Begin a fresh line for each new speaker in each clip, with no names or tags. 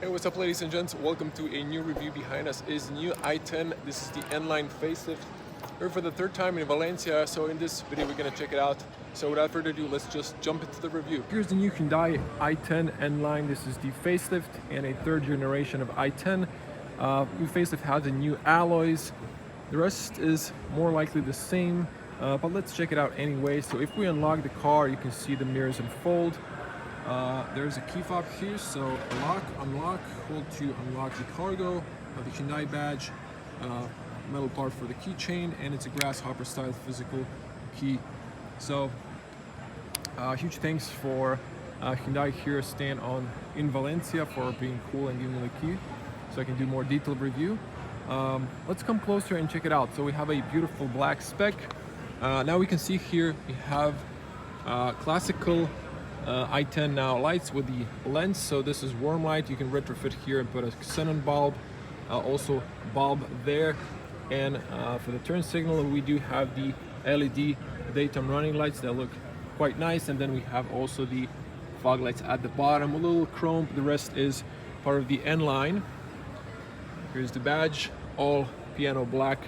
Hey, what's up ladies and gents, welcome to a new review. Behind us is the new i10. This is the N-Line facelift. Here for the third time in Valencia, so in this video we're gonna check it out. So without further ado, let's just jump into the review. Here's the new Hyundai i10 N-Line. This is the facelift and a third generation of i10. New facelift has the new alloys. The rest is more likely the same, but let's check it out anyway. So if we unlock the car, you can see the mirrors unfold. There's a key fob here, so lock, unlock, hold to unlock the cargo, the Hyundai badge, metal part for the keychain, and it's a grasshopper style physical key. So huge thanks for Hyundai here stand in Valencia for being cool and giving me the key so I can do more detailed review. Let's come closer and check it out. So we have a beautiful black spec. Now we can see here we have classical i10 now lights with the lens. So this is warm light. You can retrofit here and put a xenon bulb, also bulb there. And for the turn signal, we do have the LED daytime running lights that look quite nice. And then we have also the fog lights at the bottom, a little chrome. The rest is part of the N-Line. Here's the badge, all piano black,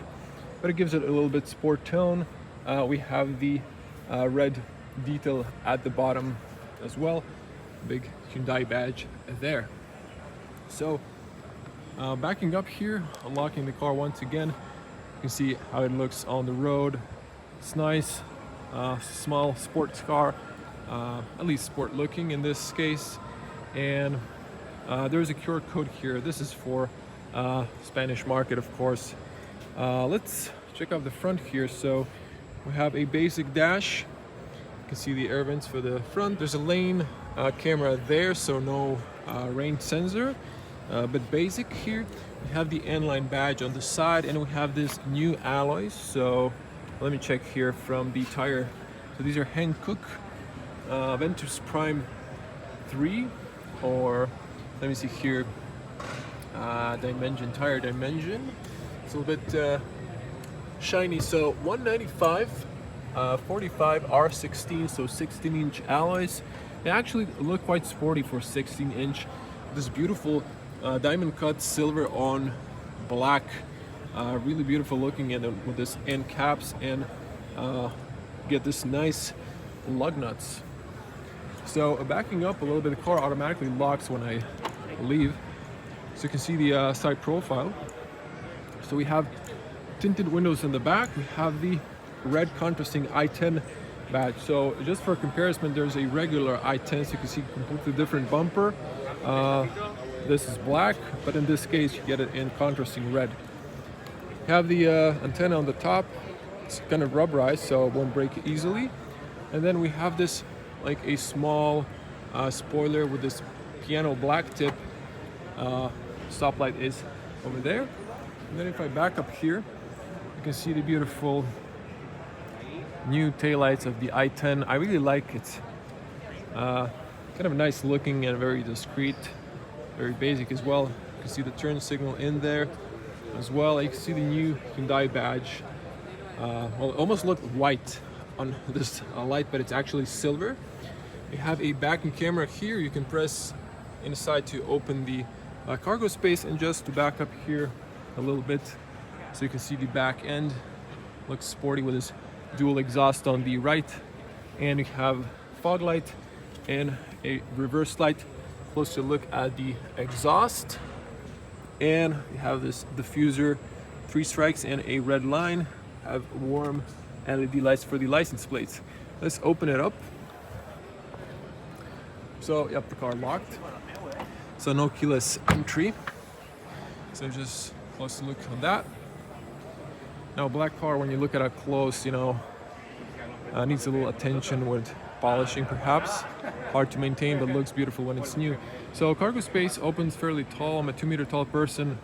but it gives it a little bit sport tone. We have the red detail at the bottom as well, big Hyundai badge there. So backing up here, unlocking the car once again, you can see how it looks on the road. It's nice, small sports car, at least sport looking in this case. And there's a QR code here. This is for Spanish market, of course. Let's check out the front here. So we have a basic dash. You can see the air vents for the front. There's a lane camera there, so no rain sensor, but basic here. We have the N-Line badge on the side, and we have this new alloys. So let me check here from the tire. So these are Hankook Ventus Prime 3, or let me see here, dimension, tire dimension. It's a little bit shiny. So 195 45 R16, so 16-inch alloys. They actually look quite sporty for 16-inch. This beautiful diamond cut silver on black, really beautiful looking, and with this end caps, and get this nice lug nuts. So backing up a little bit, the car automatically locks when I leave. So you can see the side profile. So we have tinted windows in the back. We have the red contrasting i10 badge. So just for comparison, there's a regular i10, so you can see completely different bumper. This is black, but in this case you get it in contrasting red. You have the antenna on the top. It's kind of rubberized, so it won't break easily. And then we have this like a small spoiler with this piano black tip. Stoplight is over there. And then if I back up here, you can see the beautiful new taillights of the i10. I really like it. Kind of nice looking and very discreet, very basic as well. You can see the turn signal in there as well. You can see the new Hyundai badge. Well, it almost looked white on this light, but it's actually silver. You have a backing camera here. You can press inside to open the cargo space, and just to back up here a little bit so you can see the back end. Looks sporty with this dual exhaust on the right, and you have fog light and a reverse light. Closer look at the exhaust, and you have this diffuser, 3 strikes and a red line. Have warm LED lights for the license plates. Let's open it up. So yep, the car locked, so no keyless entry. So just close look on that. Now, black car, when you look at it close, you know, needs a little attention with polishing perhaps. Hard to maintain, but looks beautiful when it's new. So cargo space opens fairly tall. I'm a 2-meter tall person,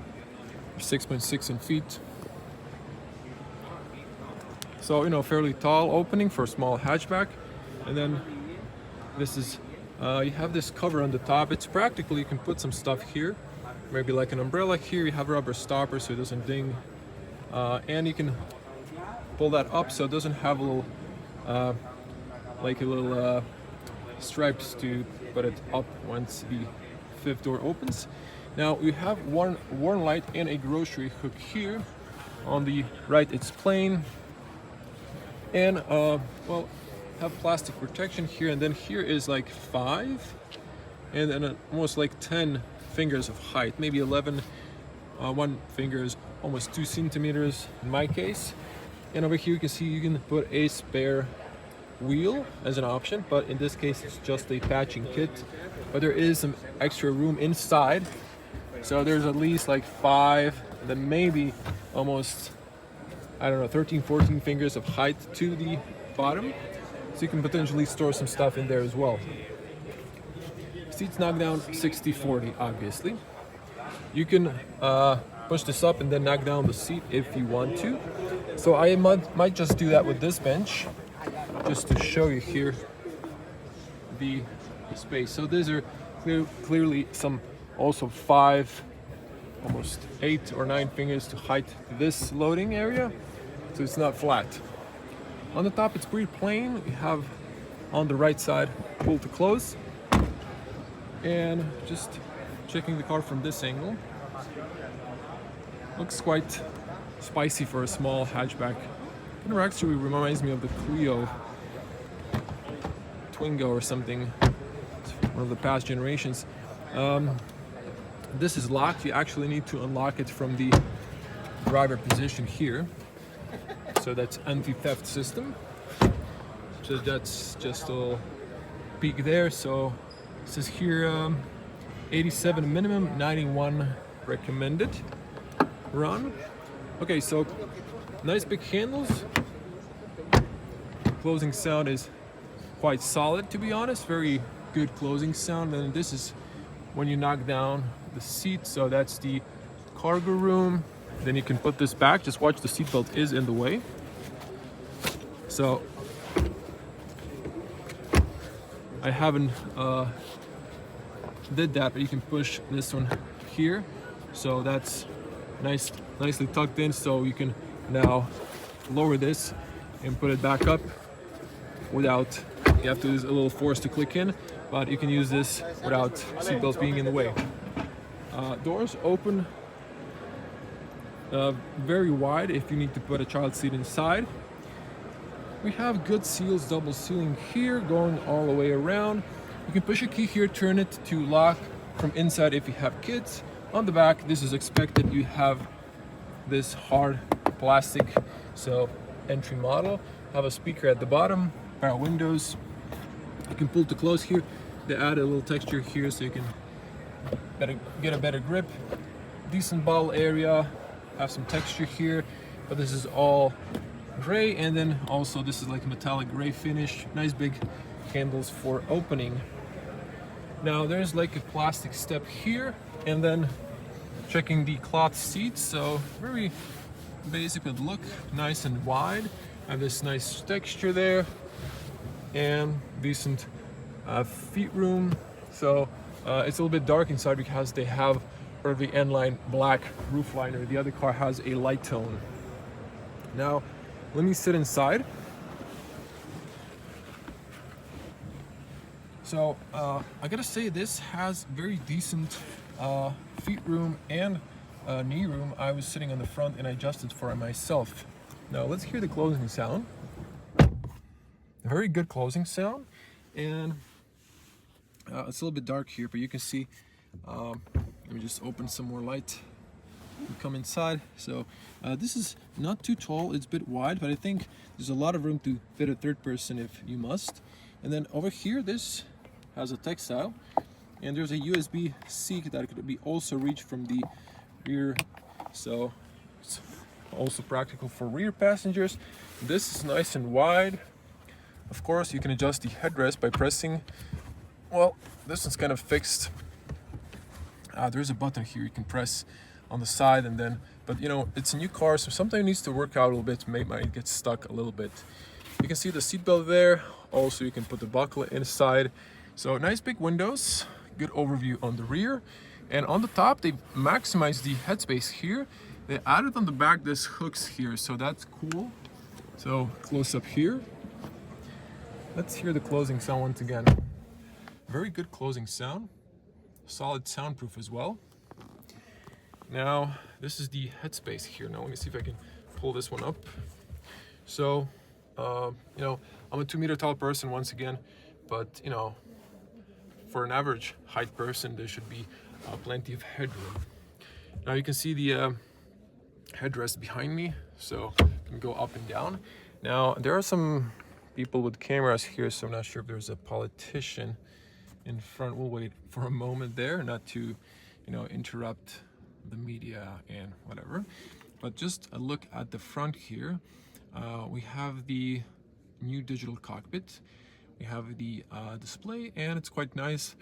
6.6 in feet. So, you know, fairly tall opening for a small hatchback. And then this is, you have this cover on the top. It's practical. You can put some stuff here, maybe like an umbrella here. You have a rubber stopper so it doesn't ding. And you can pull that up so it doesn't have a little stripes to put it up once the fifth door opens. Now we have one warn light and a grocery hook here. On the right it's plain, and well, have plastic protection here, and then here is like 5, and then almost like 10 fingers of height, maybe 11. One finger is almost 2 centimeters in my case. And over here you can see you can put a spare wheel as an option, but in this case it's just a patching kit. But there is some extra room inside, so there's at least like 5, then maybe almost, I don't know, 13, 14 fingers of height to the bottom, so you can potentially store some stuff in there as well. Seats knock down 60-40, obviously. You can push this up and then knock down the seat if you want to. So I might just do that with this bench, just to show you here the space. So these are clearly some also 5, almost 8 or 9 fingers to height to this loading area, so it's not flat. On the top it's pretty plain. We have on the right side pull to close, and just checking the car from this angle, looks quite spicy for a small hatchback. Kind of actually reminds me of the Clio Twingo or something, it's one of the past generations. This is locked. You actually need to unlock it from the driver position here. So that's anti-theft system. So that's just a little peek there. So it says here 87 minimum, 91 recommended run. Okay, so nice big handles. Closing sound is quite solid, to be honest. Very good closing sound. And this is when you knock down the seat, so that's the cargo room. Then you can put this back. Just watch, the seatbelt is in the way. So I haven't did that, but you can push this one here, so that's nicely tucked in, so you can now lower this and put it back up without, you have to use a little force to click in, but you can use this without seatbelts being in the way. Doors open very wide if you need to put a child seat inside. We have good seals, double sealing here, going all the way around. You can push a key here, turn it to lock from inside if you have kids. On the back, this is expected. You have this hard plastic, so entry model. Have a speaker at the bottom, power windows. You can pull to close here. They add a little texture here so you can get a better grip. Decent bottle area, have some texture here, but this is all gray, and then also this is like a metallic gray finish. Nice big handles for opening. Now there's like a plastic step here, and then checking the cloth seats, so very basic with look, nice and wide. Have this nice texture there, and decent feet room. So it's a little bit dark inside because they have the N-line black roof liner. The other car has a light tone. Now let me sit inside. So I gotta say, this has very decent feet room and knee room. I was sitting on the front and I adjusted for it myself. Now let's hear the closing sound. A very good closing sound, and it's a little bit dark here, but you can see. Let me just open some more light and come inside. So this is not too tall, it's a bit wide, but I think there's a lot of room to fit a third person if you must. And then over here, this has a textile, and there's a USB-C that could be also reached from the rear, so it's also practical for rear passengers. This is nice and wide. Of course, you can adjust the headrest by pressing, well, this one's kind of fixed. There's a button here you can press on the side, and then, but you know, it's a new car, so sometimes it needs to work out a little bit, might get stuck a little bit. You can see the seatbelt there. Also, you can put the buckle inside. So nice big windows, good overview on the rear. And on the top, they maximized the headspace here. They added on the back this hooks here, so that's cool. So close up here. Let's hear the closing sound once again. Very good closing sound. Solid soundproof as well. Now, this is the headspace here. Now, let me see if I can pull this one up. So, you know, I'm a 2-meter tall person once again, but you know, for an average height person, there should be plenty of headroom. Now you can see the headrest behind me, so I can go up and down. Now, there are some people with cameras here, so I'm not sure if there's a politician in front. We'll wait for a moment there, not to, you know, interrupt the media and whatever. But just a look at the front here. We have the new digital cockpit. We have the display, and it's quite nice.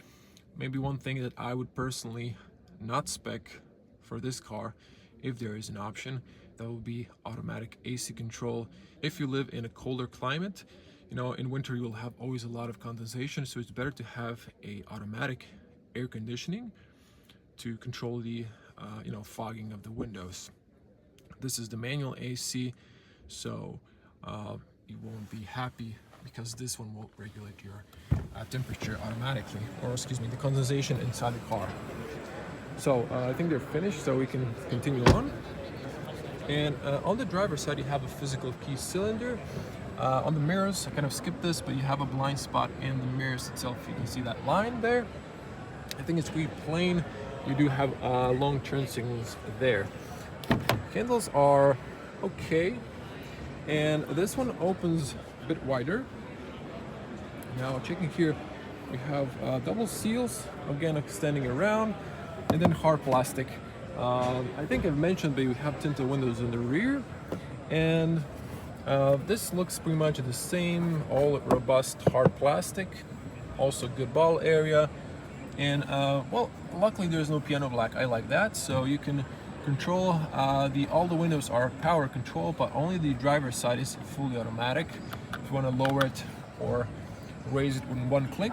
Maybe one thing that I would personally not spec for this car, if there is an option, that will be automatic AC control. If you live in a colder climate, you know, in winter you will have always a lot of condensation, so it's better to have a automatic air conditioning to control the you know, fogging of the windows. This is the manual AC, so you won't be happy because this one will regulate your temperature automatically, or excuse me, the condensation inside the car. So I think they're finished, so we can continue on. And on the driver's side, you have a physical key cylinder. On the mirrors, I kind of skipped this, but you have a blind spot in the mirrors itself. You can see that line there. I think it's pretty plain. You do have long turn signals there. Handles are okay, and this one opens a bit wider. Now checking here, we have double seals, again extending around, and then hard plastic. I think I've mentioned that you have tinted windows in the rear, and this looks pretty much the same, all robust hard plastic, also good ball area, and well, luckily there's no piano black. I like that, so you can control all the windows are power control, but only the driver's side is fully automatic. If you want to lower it or raise it with one click,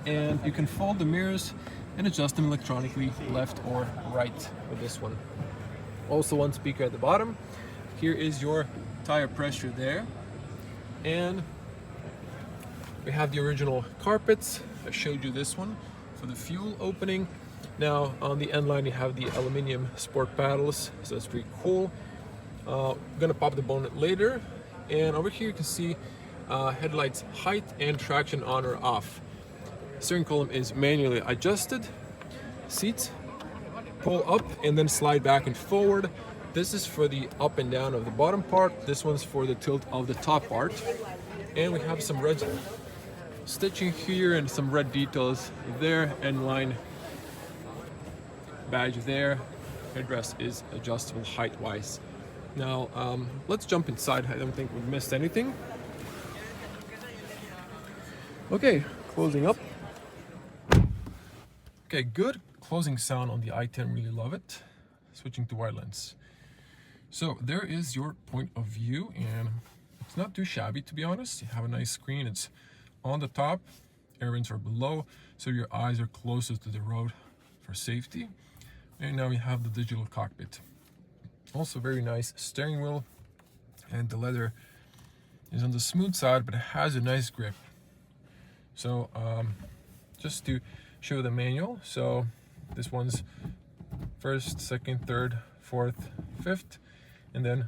and you can fold the mirrors and adjust them electronically, left or right with this one. Also one speaker at the bottom. Here is your tire pressure there, and we have the original carpets. I showed you this one for the fuel opening. Now on the end line you have the aluminum sport paddles, so that's pretty cool. I'm gonna pop the bonnet later, and over here you can see headlights height and traction on or off. Steering column is manually adjusted. Seats pull up and then slide back and forward. This is for the up and down of the bottom part. This one's for the tilt of the top part. And we have some red stitching here and some red details there. End line badge there. Headrest is adjustable height wise. Now let's jump inside. I don't think we missed anything. Okay, closing up. Okay, good closing sound on the i10, really love it. Switching to wide lens. So there is your point of view, and it's not too shabby, to be honest. You have a nice screen, it's on the top, air vents are below, so your eyes are closer to the road for safety. And now we have the digital cockpit. Also very nice steering wheel, and the leather is on the smooth side, but it has a nice grip. So just to show the manual, so this one's first, second, third, fourth, fifth, and then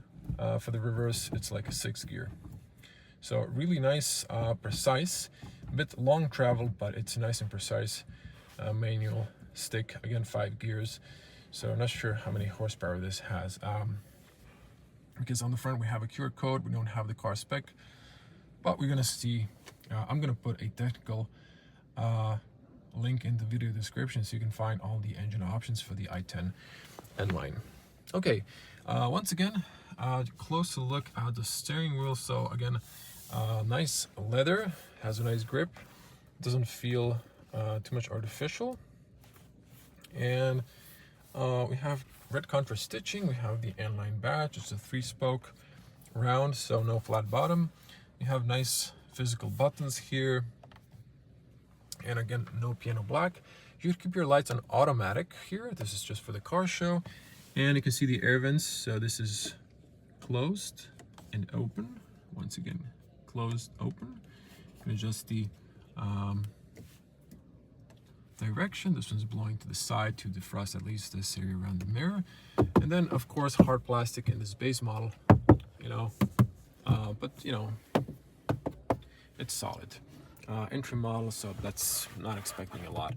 for the reverse it's like a 6th gear. So really nice, precise, a bit long travel, but it's nice and precise manual stick. Again, 5 gears, so I'm not sure how many horsepower this has, because on the front we have a QR code. We don't have the car spec, but we're gonna see. I'm gonna put a technical link in the video description so you can find all the engine options for the i10 N line. Okay, once again, closer look at the steering wheel. So again, nice leather, has a nice grip, doesn't feel too much artificial, and we have red contrast stitching. We have the N line badge. It's a 3-spoke round, so no flat bottom. We have nice physical buttons here, and again, no piano black. You keep your lights on automatic here. This is just for the car show, and you can see the air vents. So this is closed and open. Once again, closed, open. You can adjust the direction. This one's blowing to the side to defrost at least this area around the mirror. And then of course hard plastic in this base model, you know, but you know, it's solid. Entry model, so that's not expecting a lot.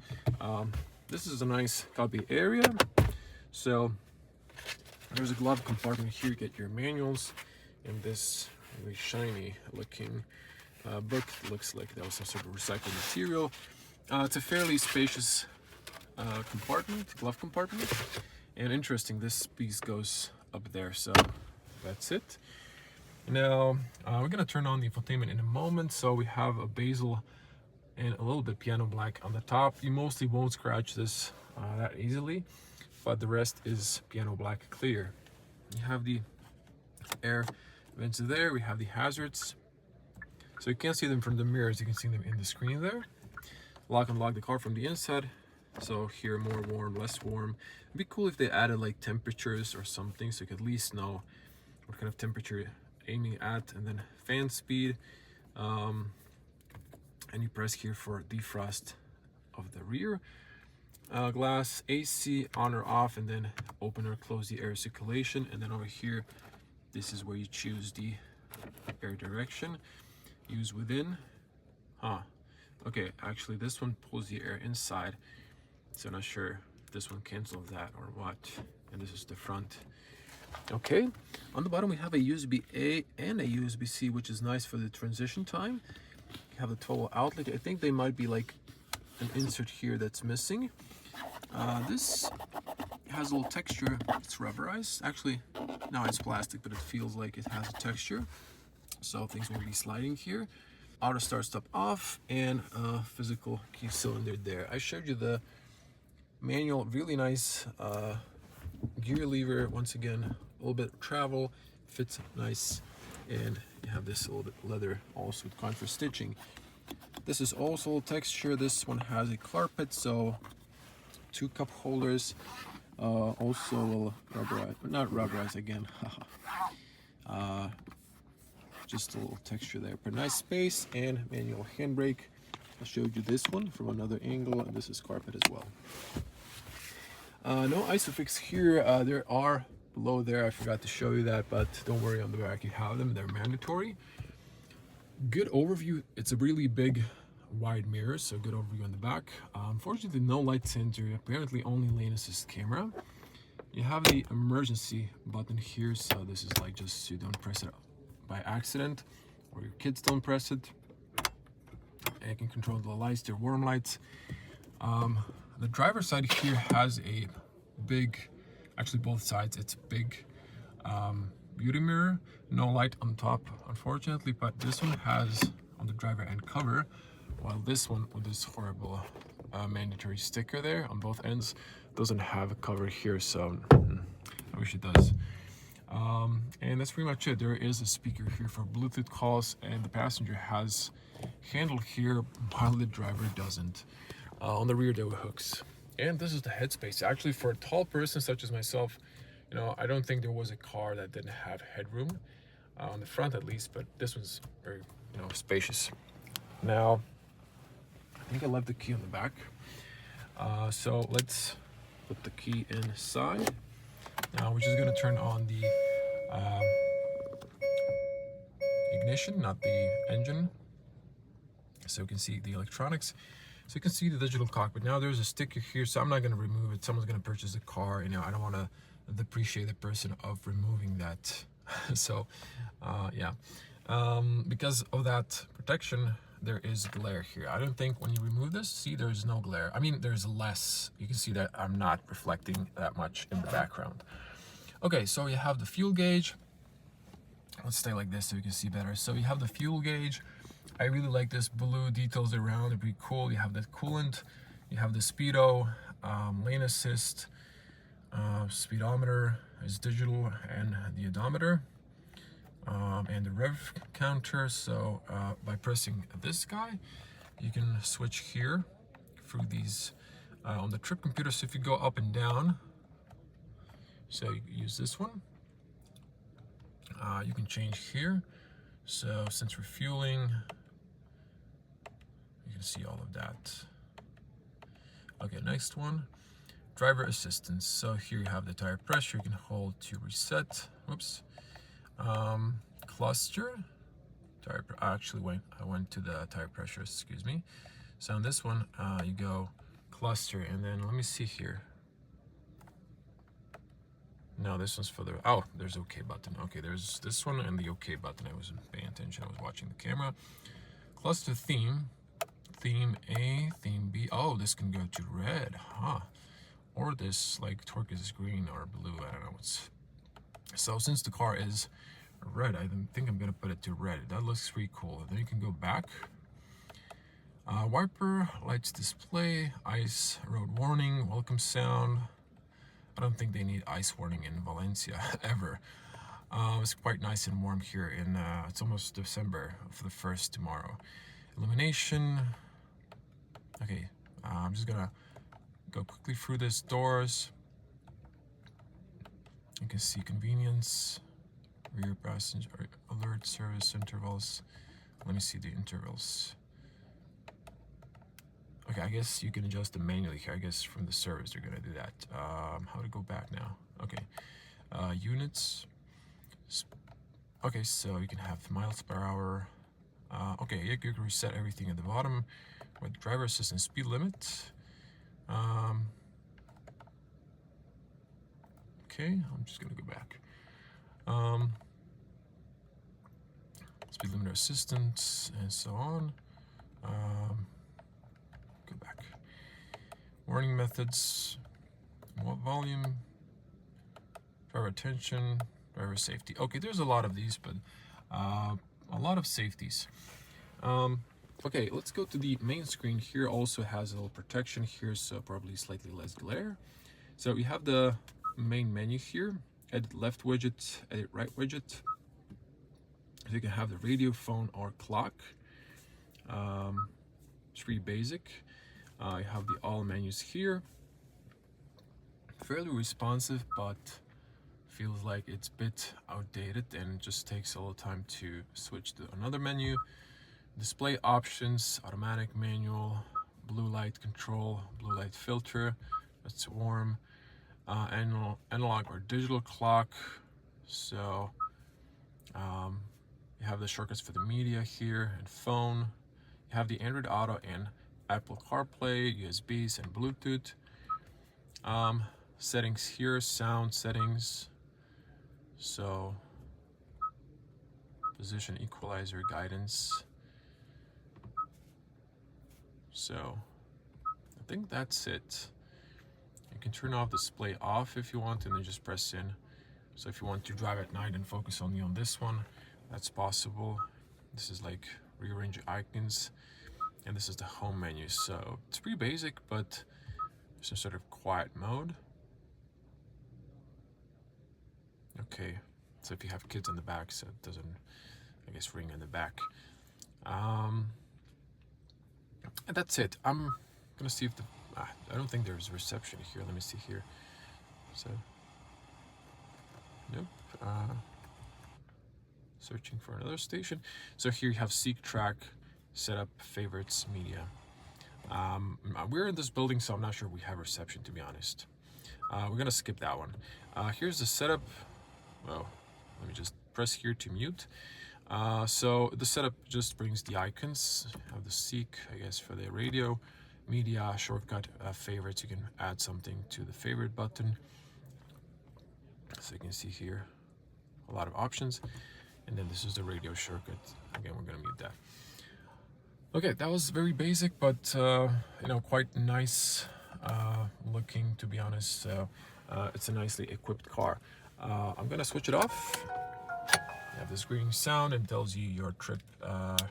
This is a nice cockpit area. So there's a glove compartment here. You get your manuals and this really shiny looking book. It looks like that was some sort of recycled material. It's a fairly spacious glove compartment, and interesting, this piece goes up there, so that's it. Now we're gonna turn on the infotainment in a moment. So we have a bezel and a little bit piano black on the top. You mostly won't scratch this that easily, but the rest is piano black clear. You have the air vents there. We have the hazards, so you can't see them from the mirrors, you can see them in the screen there. Lock and lock the car from the inside. So here, more warm, less warm. It'd be cool if they added like temperatures or something, so you could at least know what kind of temperature aiming at. And then fan speed, and you press here for defrost of the rear glass. AC on or off, and then open or close the air circulation. And then over here, this is where you choose the air direction. Use within. Okay, actually this one pulls the air inside, so not sure if this one cancels that or what. And this is the front. Okay, on the bottom we have a USB-A and a USB-C, which is nice for the transition time. You have the total outlet. I think they might be like an insert here that's missing. This has a little texture. It's rubberized. Actually, no, it's plastic, but it feels like it has a texture. So things will be sliding here. Auto start stop off, and physical key cylinder there. I showed you the manual, really nice gear lever. Once again, a little bit of travel, fits nice, and you have this little bit leather also with contrast stitching. This is also texture. This one has a carpet, so 2 cup holders, also a little rubberized, but not rubberized again. Just a little texture there, but nice space, and manual handbrake. I showed you this one from another angle, and this is carpet as well. No isofix here. There are below there, I forgot to show you that, but don't worry, on the back you have them, they're mandatory. Good overview. It's a really big wide mirror, so good overview on the back. Unfortunately, no light sensor, apparently only lane assist camera. You have the emergency button here, so this is like just so you don't press it by accident, or your kids don't press it. And you can control the lights, they're warm lights. The driver's side here has a big, actually both sides, it's a big beauty mirror. No light on top, unfortunately, but this one has on the driver end cover, while this one with this horrible mandatory sticker there on both ends doesn't have a cover here, so I wish it does. And that's pretty much it. There is a speaker here for Bluetooth calls, and the passenger has handle here while the driver doesn't. On the rear there were hooks, and this is the headspace. Actually, for a tall person such as myself, you know, I don't think there was a car that didn't have headroom on the front at least, but this one's very, you know, spacious. Now I think I left the key on the back, so let's put the key inside. Now we're just going to turn on the ignition, not the engine, so you can see the electronics. So you can see the digital cockpit. Now there's a sticker here, so I'm not going to remove it. Someone's going to purchase a car, you know, I don't want to depreciate the person of removing that. So yeah, because of that protection, there is glare here. I don't think when you remove this, see, there's no glare. I mean, there's less. You can see that I'm not reflecting that much in the background. Okay, so you have the fuel gauge. Let's stay like this so you can see better. So you have the fuel gauge. I really like this blue details around. It'd be cool. You have the coolant, you have the speedo, lane assist, speedometer is digital, and the odometer, and the rev counter. So by pressing this guy, you can switch here through these on the trip computer. So if you go up and down, so you use this one, you can change here. So since refueling, you can see all of that. Okay, next one, driver assistance. So here you have the tire pressure. You can hold to reset. Whoops. Cluster. I went to the tire pressure, excuse me. So on this one, you go cluster, and then let me see here. No, this one's for the, oh, there's OK button. Okay, there's this one and the OK button. I wasn't paying attention, I was watching the camera. Cluster theme, theme A, theme B. Oh, this can go to red, huh? Or this, like, turquoise green or blue, I don't know what's. So since the car is red, I think I'm gonna put it to red. That looks pretty cool. Then you can go back. Wiper, lights display, ice, road warning, welcome sound. I don't think they need ice warning in Valencia ever. It's quite nice and warm here in, it's almost December for the 1st tomorrow. Illumination. Okay, I'm just gonna go quickly through these doors. You can see convenience, rear passenger alert, service intervals. Let me see the intervals. Okay, I guess you can adjust them manually here. I guess from the service they're gonna do that. How to go back now? Okay, units. Okay, so you can have miles per hour. Okay, you can reset everything at the bottom with driver assistance speed limit. Okay, I'm just gonna go back. Speed limiter assistance and so on. Go back. Warning methods, what volume, driver attention, driver safety. Okay, there's a lot of these, but a lot of safeties. Okay, let's go to the main screen. Here also has a little protection here, so probably slightly less glare. So we have the main menu here, edit left widget, edit right widget. So you can have the radio, phone, or clock. It's pretty basic. You have the all menus here. Fairly responsive, but feels like it's a bit outdated and just takes a little time to switch to another menu. Display options, automatic, manual, blue light control, blue light filter, that's warm, analog or digital clock. So you have the shortcuts for the media here and phone. You have the Android Auto and Apple CarPlay, USBs, and Bluetooth. Settings here, sound settings. So position equalizer guidance. So I think that's it. You can turn off display off if you want, and then just press in. So if you want to drive at night and focus only on this one, that's possible. This is like rearrange icons, and this is the home menu. So it's pretty basic, but some sort of quiet mode. Okay, so if you have kids in the back, so it doesn't, I guess, ring in the back. And that's it. I'm gonna see if the I don't think there's reception here. Let me see here. So nope. Searching for another station. So here you have seek, track, setup, favorites, media. We're in this building, so I'm not sure we have reception, to be honest. We're gonna skip that one. Here's the setup. Well, let me just press here to mute. So the setup just brings the icons. You have the seek, I guess, for the radio, media, shortcut, favorites. You can add something to the favorite button. So you can see here a lot of options. And then this is the radio shortcut. Again, we're gonna mute that. Okay, that was very basic, but you know, quite nice looking, to be honest. So it's a nicely equipped car. I'm gonna switch it off. You have this green sound and tells you your trip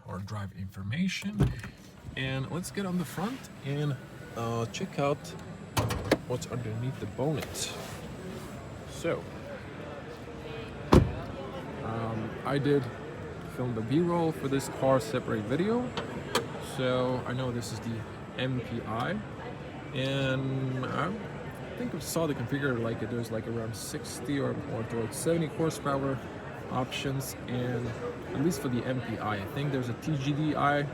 or drive information. And let's get on the front and check out what's underneath the bonnet. So I did film the B-roll for this car separate video. So I know this is the MPI, and I think I saw the configurator like it. There's like around 60 or more towards 70 horsepower options, and at least for the MPI, I think there's a TGDI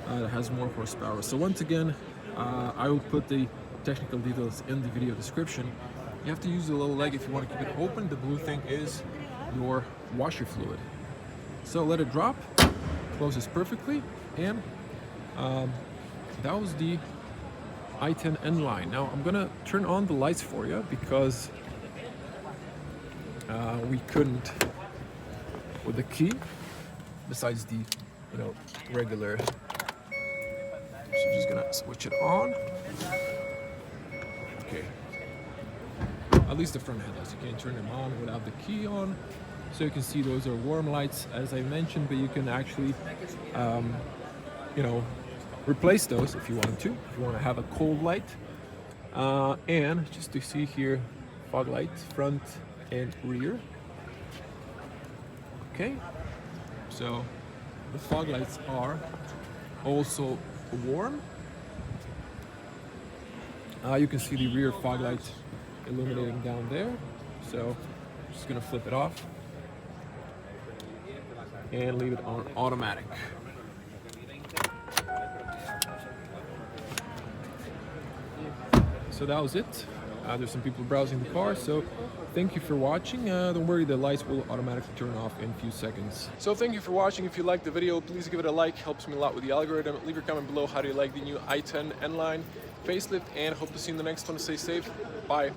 that has more horsepower. So once again, I will put the technical details in the video description. You have to use the little leg if you want to keep it open. The blue thing is your washer fluid. So let it drop, closes perfectly, and that was the i10 N line. Now I'm gonna turn on the lights for you because we couldn't with the key, besides the regular. So I'm just gonna switch it on. Okay. At least the front headlights, you can't turn them on without the key on. So you can see those are warm lights, as I mentioned, but you can actually, replace those if you want to. If you want to have a cold light, and just to see here, fog lights, front and rear. Okay, so the fog lights are also warm. You can see the rear fog light illuminating down there. So I'm just gonna flip it off and leave it on automatic. So that was it. There's some people browsing the car, so thank you for watching. Don't worry, the lights will automatically turn off in a few seconds. So thank you for watching. If you liked the video, please give it a like. Helps me a lot with the algorithm. Leave your comment below. How do you like the new i10 N line facelift? And hope to see you in the next one. Stay safe. Bye.